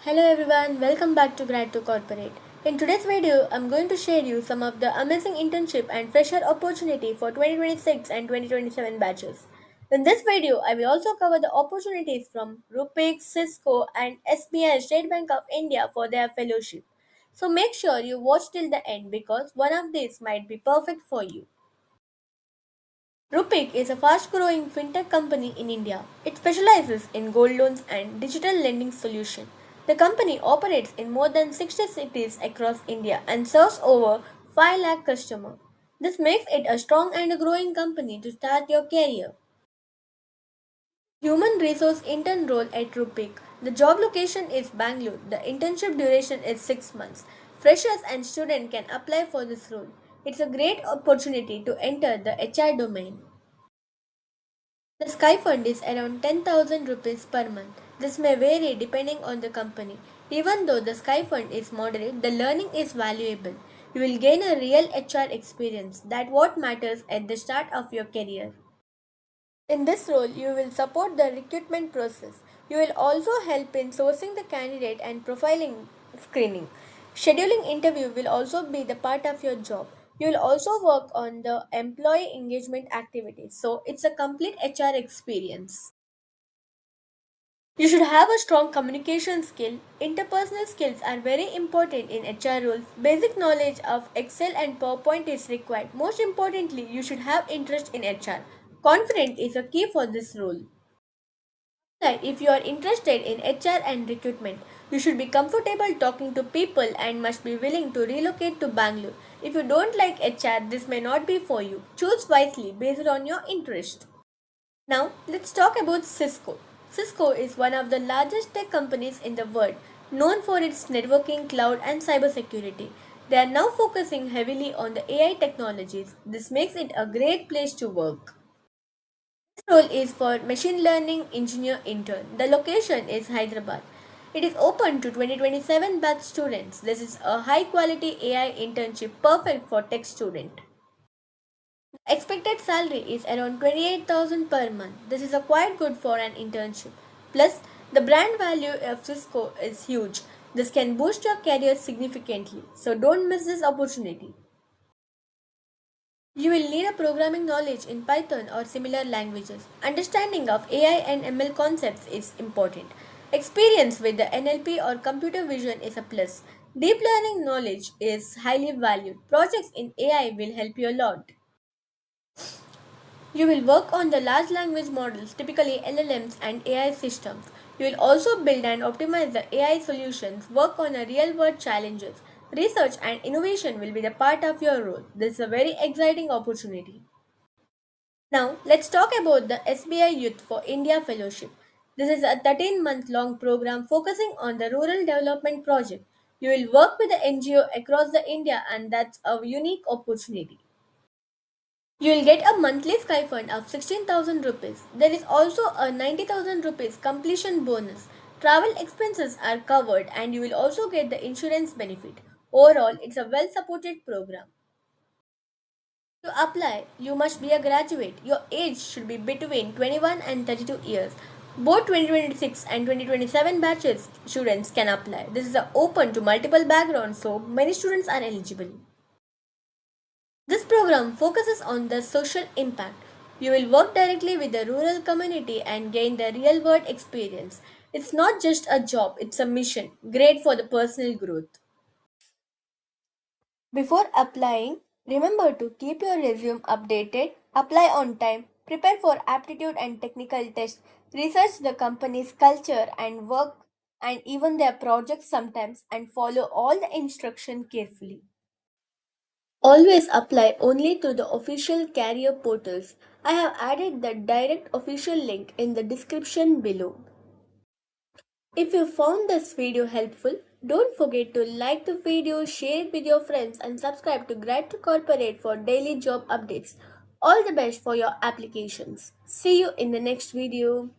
Hello everyone, welcome back to Grad to Corporate. In today's video, I'm going to share you some of the amazing internship and fresher opportunity for 2026 and 2027 batches. In this video, I will also cover the opportunities from Rupik, Cisco and SBI State Bank of India for their fellowship. So make sure you watch till the end because one of these might be perfect for you. Rupik is a fast growing fintech company in India. It specializes in gold loans and digital lending solutions. The company operates in more than 60 cities across India and serves over 5 lakh customers. This makes it a strong and growing company to start your career. Human resource intern role at Rupik. The job location is Bangalore. The internship duration is 6 months. Freshers and students can apply for this role. It's a great opportunity to enter the HR domain. The Sky Fund is around 10,000 rupees per month. This may vary depending on the company. Even though the Sky Fund is moderate, the learning is valuable. You will gain a real HR experience. That what matters at the start of your career. In this role, you will support the recruitment process. You will also help in sourcing the candidate and profiling screening. Scheduling interview will also be the part of your job. You will also work on the employee engagement activities. So it's a complete HR experience. You should have a strong communication skill. Interpersonal skills are very important in HR roles. Basic knowledge of Excel and PowerPoint is required. Most importantly, you should have interest in HR. Confidence is a key for this role. If you are interested in HR and recruitment, you should be comfortable talking to people and must be willing to relocate to Bangalore. If you don't like HR, this may not be for you. Choose wisely based on your interest. Now, let's talk about Cisco. Cisco is one of the largest tech companies in the world, known for its networking, cloud, and cybersecurity. They are now focusing heavily on the AI technologies. This makes it a great place to work. This role is for machine learning engineer intern. The location is Hyderabad. It is open to 2027 batch students. This is a high quality AI internship perfect for tech student. Expected salary is around 28,000 per month. This is a quite good for an internship. Plus, the brand value of Cisco is huge. This can boost your career significantly. So don't miss this opportunity. You will need a programming knowledge in Python or similar languages. Understanding of AI and ML concepts is important. Experience with the NLP or computer vision is a plus. Deep learning knowledge is highly valued. Projects in AI will help you a lot. You will work on the large language models, typically LLMs and AI systems. You will also build and optimize the AI solutions, work on a real world challenges. Research and innovation will be the part of your role. This is a very exciting opportunity. Now, let's talk about the SBI Youth for India Fellowship. This is a 13-month long program focusing on the rural development project. You will work with the NGO across the India and that's a unique opportunity. You will get a monthly sky fund of 16,000 rupees. There is also a 90,000 rupees completion bonus. Travel expenses are covered and you will also get the insurance benefit. Overall, it's a well supported program. To apply, you must be a graduate. Your age should be between 21 and 32 years. Both 2026 and 2027 batches students can apply. This is open to multiple backgrounds, so many students are eligible. This program focuses on the social impact. You will work directly with the rural community and gain the real world experience. It's not just a job, it's a mission. Great for the personal growth. Before applying, remember to keep your resume updated, apply on time, prepare for aptitude and technical tests, research the company's culture and work and even their projects sometimes and follow all the instruction carefully. Always apply only to the official career portals. I have added the direct official link in the description below. If you found this video helpful, don't forget to like the video, share it with your friends and subscribe to Grad to Corporate for daily job updates. All the best for your applications. See you in the next video.